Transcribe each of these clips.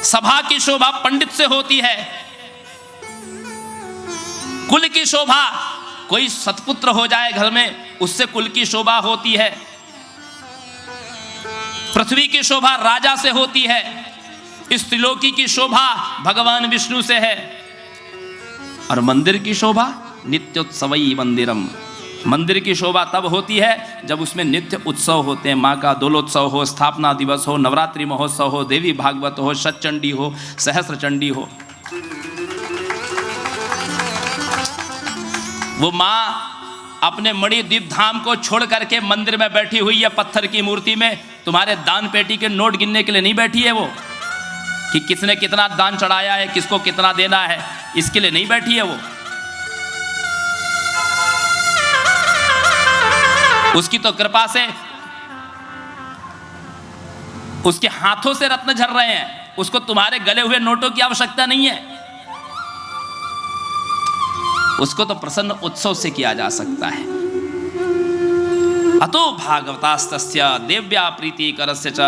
सभा की शोभा पंडित से होती है, कुल की शोभा कोई सत्पुत्र हो जाए घर में, उससे कुल की शोभा होती है। पृथ्वी की शोभा राजा से होती है, इस त्रिलोकी की शोभा भगवान विष्णु से है। और मंदिर की शोभा नित्योत्सवई मंदिरम, मंदिर की शोभा तब होती है जब उसमें नित्य उत्सव होते हैं। माँ का दोलोत्सव हो, स्थापना दिवस हो, नवरात्रि महोत्सव हो, देवी भागवत हो, शतचंडी हो, सहस्त्र चंडी हो। वो माँ अपने मणिद्वीप धाम को छोड़ करके मंदिर में बैठी हुई है, पत्थर की मूर्ति में। तुम्हारे दान पेटी के नोट गिनने के लिए नहीं बैठी है वो, कि किसने कितना दान चढ़ाया है, किसको कितना देना है, इसके लिए नहीं बैठी है वो। उसकी तो कृपा से उसके हाथों से रत्न झर रहे हैं, उसको तुम्हारे गले हुए नोटों की आवश्यकता नहीं है। उसको तो प्रसन्न उत्सव से किया जा सकता है। अतो भागवतास्तस्य देव्या प्रीति करस्य च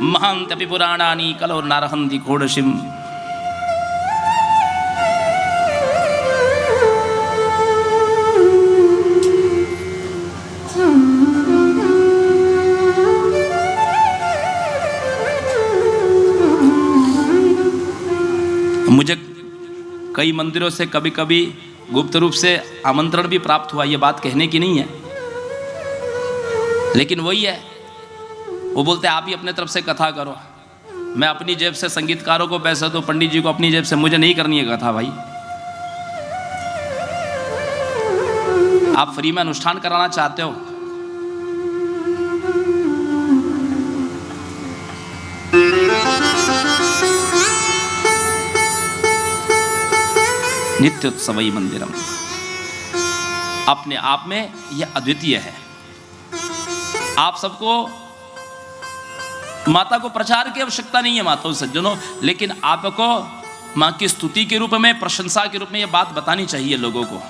महान्त्यपि पुराणानि कलो नारहन्ति षोडशीम्। मुझे कई मंदिरों से कभी कभी गुप्त रूप से आमंत्रण भी प्राप्त हुआ, ये बात कहने की नहीं है, लेकिन वही है, वो बोलते आप ही अपने तरफ से कथा करो। मैं अपनी जेब से संगीतकारों को पैसा दूं, पंडित जी को अपनी जेब से, मुझे नहीं करनी है कथा भाई। आप फ्री में अनुष्ठान कराना चाहते हो, नित्योत्सवई मंदिरम, अपने आप में यह अद्वितीय है। आप सबको माता को प्रचार की आवश्यकता नहीं है माताओं सज्जनों, लेकिन आपको मां की स्तुति के रूप में, प्रशंसा के रूप में यह बात बतानी चाहिए लोगों को,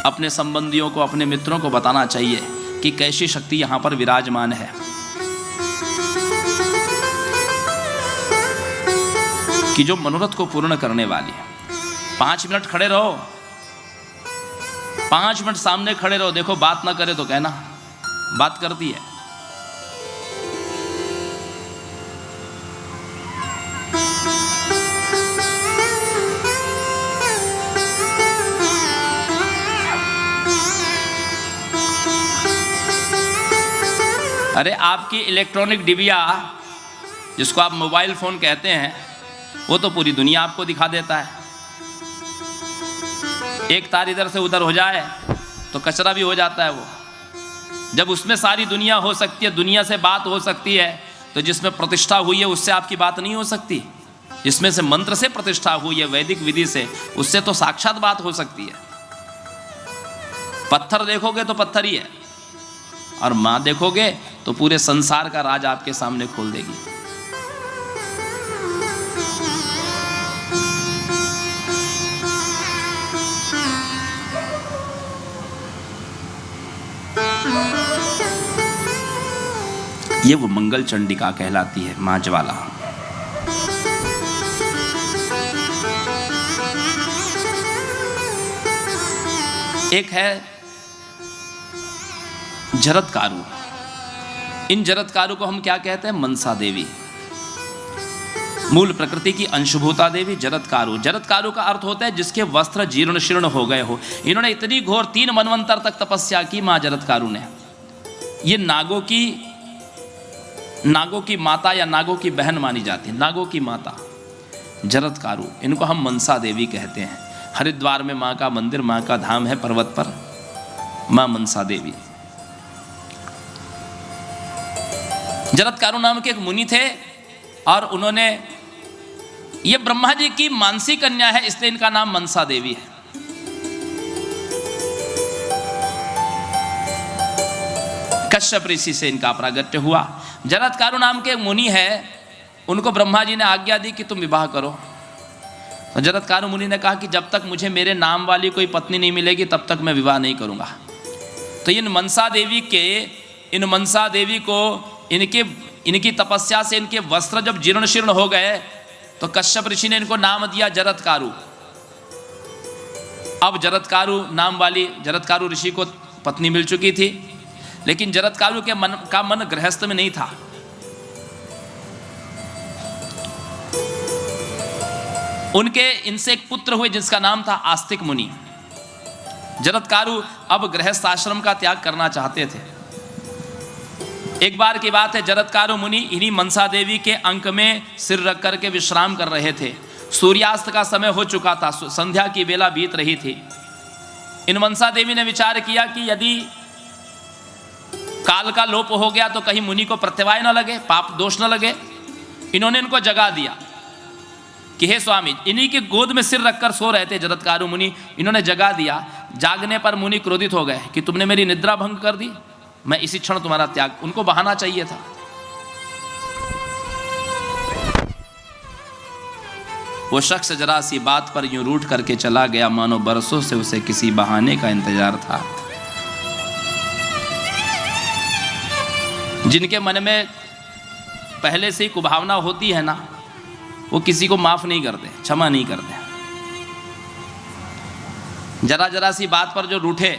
अपने संबंधियों को, अपने मित्रों को बताना चाहिए कि कैसी शक्ति यहां पर विराजमान है। कि जो मनोरथ को पूर्ण करने वाली है। 5 मिनट खड़े रहो, 5 मिनट सामने खड़े रहो, देखो बात ना करे तो कहना, बात करती है। अरे आपकी इलेक्ट्रॉनिक डिबिया, जिसको आप मोबाइल फोन कहते हैं, वो तो पूरी दुनिया आपको दिखा देता है। एक तार इधर से उधर हो जाए तो कचरा भी हो जाता है वो। जब उसमें सारी दुनिया हो सकती है, दुनिया से बात हो सकती है, तो जिसमें प्रतिष्ठा हुई है उससे आपकी बात नहीं हो सकती। जिसमें से मंत्र से प्रतिष्ठा हुई है, वैदिक विधि से, उससे तो साक्षात बात हो सकती है। पत्थर देखोगे तो पत्थर ही है, और माँ देखोगे तो पूरे संसार का राज आपके सामने खोल देगी। ये वो मंगल चंडिका कहलाती है, मां ज्वाला। एक है जरत्कारु। इन जरत्कारु को हम क्या कहते हैं? मनसा देवी, मूल प्रकृति की अंशभूता देवी जरत्कारु। जरत्कारु का अर्थ होता है जिसके वस्त्र जीर्ण शीर्ण हो गए हो। इन्होंने इतनी घोर 3 मनवंतर तक तपस्या की मां जरत्कारु ने। ये नागों की माता या नागों की बहन मानी जाती है, नागों की माता जरत्कारु। इनको हम मनसा देवी कहते हैं। हरिद्वार में माँ का मंदिर, माँ का धाम है, पर्वत पर माँ मनसा देवी। जरत्कारु नाम के एक मुनि थे, और उन्होंने, ये ब्रह्मा जी की मानसी कन्या है, इसलिए इनका नाम मनसा देवी है। कश्यप ऋषि से इनका प्रागट्य हुआ। जरत्कारु नाम के एक मुनि है, उनको ब्रह्मा जी ने आज्ञा दी कि तुम विवाह करो। तो जरत्कारु मुनि ने कहा कि जब तक मुझे मेरे नाम वाली कोई पत्नी नहीं मिलेगी तब तक मैं विवाह नहीं करूंगा। तो इन मनसा देवी को इनके इनकी तपस्या से इनके वस्त्र जब जीर्ण शीर्ण हो गए तो कश्यप ऋषि ने इनको नाम दिया जरत्कारु। अब जरत्कारु नाम वाली जरत्कारु ऋषि को पत्नी मिल चुकी थी, लेकिन जरत्कारु के मन गृहस्थ में नहीं था। उनके इनसे एक पुत्र हुए जिसका नाम था आस्तिक मुनि। जरत्कारु अब गृहस्थ आश्रम का त्याग करना चाहते थे। एक बार की बात है, जरत्कारु मुनि इन्हीं मनसा देवी के अंक में सिर रख करके विश्राम कर रहे थे। सूर्यास्त का समय हो चुका था, संध्या की बेला बीत रही थी। इन मनसा देवी ने विचार किया कि यदि काल का लोप हो गया तो कहीं मुनि को प्रत्यवाय न लगे, पाप दोष न लगे। इन्होंने इनको जगा दिया कि हे स्वामी, इन्हीं के गोद में सिर रखकर सो रहे थे जरत्कारु मुनि, इन्होंने जगा दिया। जागने पर मुनि क्रोधित हो गए कि तुमने मेरी निद्रा भंग कर दी, मैं इसी क्षण तुम्हारा त्याग। उनको बहाना चाहिए था। वो शख्स जरा सी बात पर यूं रूठ करके चला गया, मानो बरसों से उसे किसी बहाने का इंतजार था। जिनके मन में पहले से ही कुभावना होती है ना, वो किसी को माफ नहीं करते, क्षमा नहीं करते। जरा जरा सी बात पर जो रूठे,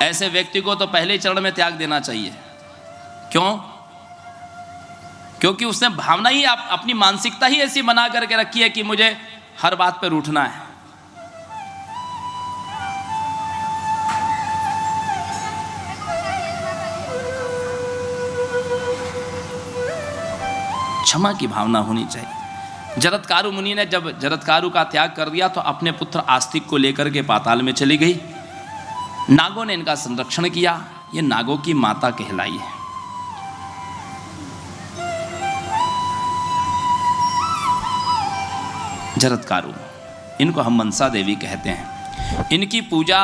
ऐसे व्यक्ति को तो पहले चरण में त्याग देना चाहिए। क्यों? क्योंकि उसने भावना ही अपनी मानसिकता ही ऐसी बना करके रखी है कि मुझे हर बात पे रूठना है। क्षमा की भावना होनी चाहिए। जरत्कारु मुनि ने जब जरत्कारु का त्याग कर दिया तो अपने पुत्र आस्तिक को लेकर के पाताल में चली गई। नागों ने इनका संरक्षण किया। ये नागों की माता कहलाई है। जरत्कारु, इनको हम मनसा देवी कहते हैं। इनकी पूजा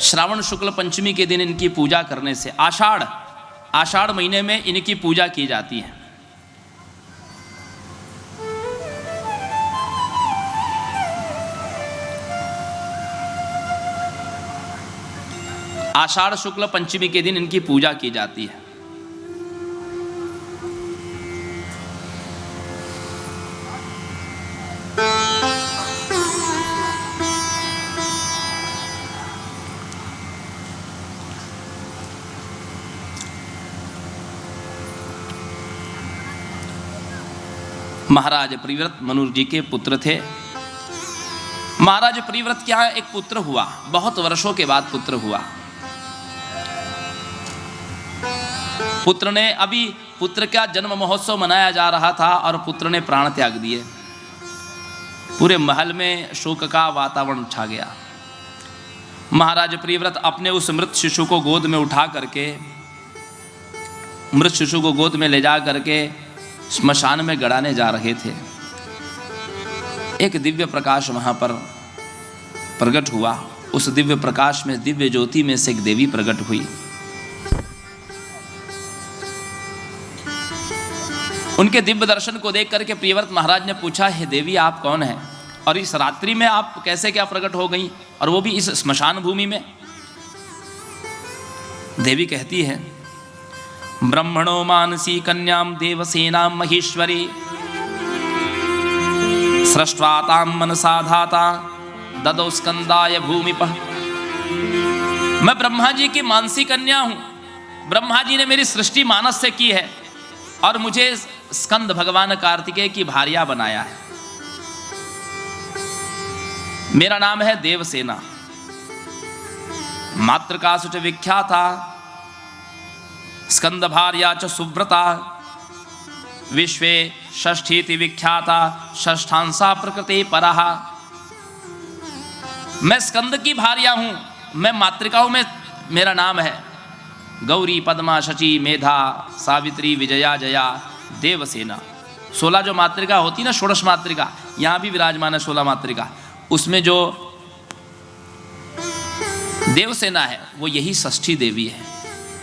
श्रावण शुक्ल पंचमी के दिन इनकी पूजा करने से आषाढ़ महीने में इनकी पूजा की जाती है। आषाढ़ शुक्ल पंचमी के दिन इनकी पूजा की जाती है। महाराज प्रिव्रत मनु जी के पुत्र थे। महाराज प्रिव्रत क्या एक पुत्र हुआ, बहुत वर्षों के बाद पुत्र हुआ। पुत्र का जन्म महोत्सव मनाया जा रहा था और पुत्र ने प्राण त्याग दिए। पूरे महल में शोक का वातावरण छा गया। महाराज प्रिव्रत अपने उस मृत शिशु को गोद में उठा करके, मृत शिशु को गोद में ले जा करके श्मशान में गड़ाने जा रहे थे। एक दिव्य प्रकाश वहां पर प्रकट हुआ। उस दिव्य प्रकाश में, दिव्य ज्योति में से एक देवी प्रकट हुई। उनके दिव्य दर्शन को देख करके प्रियव्रत महाराज ने पूछा, हे देवी आप कौन हैं और इस रात्रि में आप कैसे क्या प्रकट हो गई, और वो भी इस स्मशान भूमि में? देवी कहती है, ब्रह्मणो मानसी कन्याम देवसेनाम महेश्वरी सृष्ट्वा ताम मनसा धाता ददौ स्कंदाय भूमिपः। मैं ब्रह्मा जी की मानसी कन्या हूं। ब्रह्मा जी ने मेरी सृष्टि मानस से की है और मुझे स्कंद भगवान कार्तिकेय की भार्या बनाया है। मेरा नाम है देवसेना। मातृकासु च विख्याता स्कंद भार्या च सुव्रता विश्वे षष्ठीति विख्याता षष्ठांसा प्रकृति परहा। मैं स्कंद की भार्या हूं, मैं मातृकाओं में मेरा नाम है गौरी, पद्मा, शची, मेधा, सावित्री, विजया, जया, देवसेना। 16 जो मातृका होती ना, षोडश मातृका, यहां भी विराजमान है 16 मातृका। उसमें जो देवसेना है वो यही षष्ठी देवी है,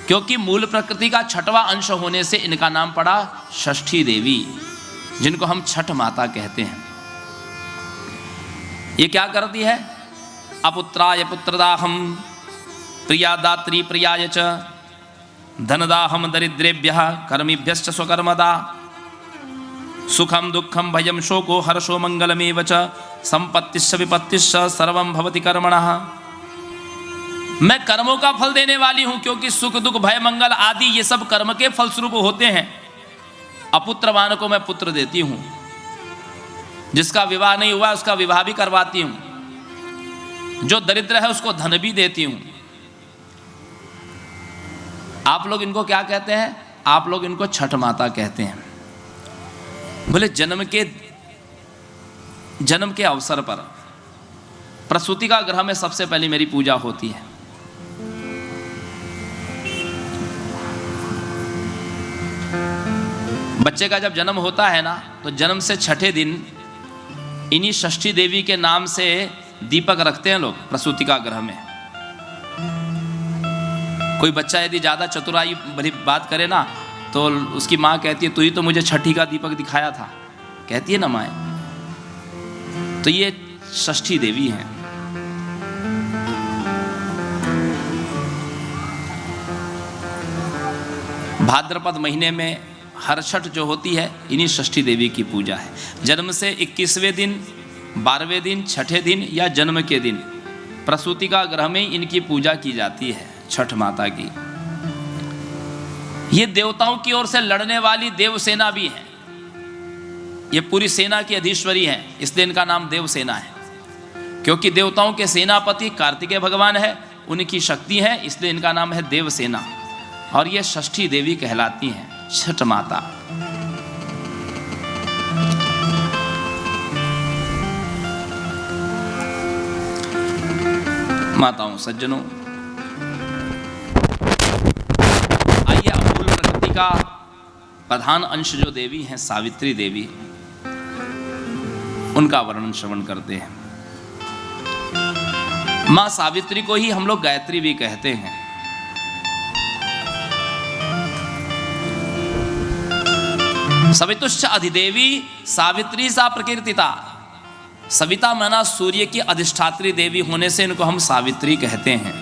क्योंकि मूल प्रकृति का छठवां अंश होने से इनका नाम पड़ा षष्ठी देवी, जिनको हम छठ माता कहते हैं। ये क्या करती है? अपुत्राय पुत्रदाहम प्रिया दात्री प्रियाय च धनदाहम दरिद्रेभ्यः कर्मिभ्यश्च स्वकर्मदा सुखम दुखम भयम शोको हर्षो मंगलमेव च संपत्तिश्च विपत्तिश्च सर्वं भवति कर्मणः। मैं कर्मों का फल देने वाली हूं, क्योंकि सुख दुख भय मंगल आदि ये सब कर्म के फलस्वरूप होते हैं। अपुत्रवान को मैं पुत्र देती हूं, जिसका विवाह नहीं हुआ उसका विवाह भी करवाती हूं, जो दरिद्र है उसको धन भी देती हूं। आप लोग इनको क्या कहते हैं? आप लोग इनको छठ माता कहते हैं। बोले जन्म के अवसर पर प्रसूति का गृह में सबसे पहले मेरी पूजा होती है। बच्चे का जब जन्म होता है ना, तो जन्म से छठे दिन इन्हीं षष्ठी देवी के नाम से दीपक रखते हैं लोग प्रसूति का गृह में। कोई बच्चा यदि ज़्यादा चतुराई भरी बात करे ना, तो उसकी माँ कहती है तू ही तो मुझे छठी का दीपक दिखाया था, कहती है ना माँ। तो ये षष्ठी देवी हैं। भाद्रपद महीने में हर छठ जो होती है इन्हीं षष्ठी देवी की पूजा है। जन्म से 21वें दिन, 12वें दिन, छठे दिन या जन्म के दिन प्रसूति का गृह में इनकी पूजा की जाती है, छठ माता की। ये देवताओं की ओर से लड़ने वाली देव सेना भी है। ये पूरी सेना की अधीश्वरी है, इसलिए इनका नाम देव सेना है। क्योंकि देवताओं के सेनापति कार्तिकेय भगवान है, उनकी शक्ति है, इसलिए इनका नाम है देव सेना। और ये षष्ठी देवी कहलाती हैं, छठ माता। माताओं सज्जनों, आइए अमूल प्रकृति का प्रधान अंश जो देवी हैं सावित्री देवी, उनका वर्णन श्रवण करते हैं। मां सावित्री को ही हम लोग गायत्री भी कहते हैं। सवितुश्च अधिदेवी सावित्री सा प्रकीर्तिता। सविता माना सूर्य की अधिष्ठात्री देवी होने से इनको हम सावित्री कहते हैं।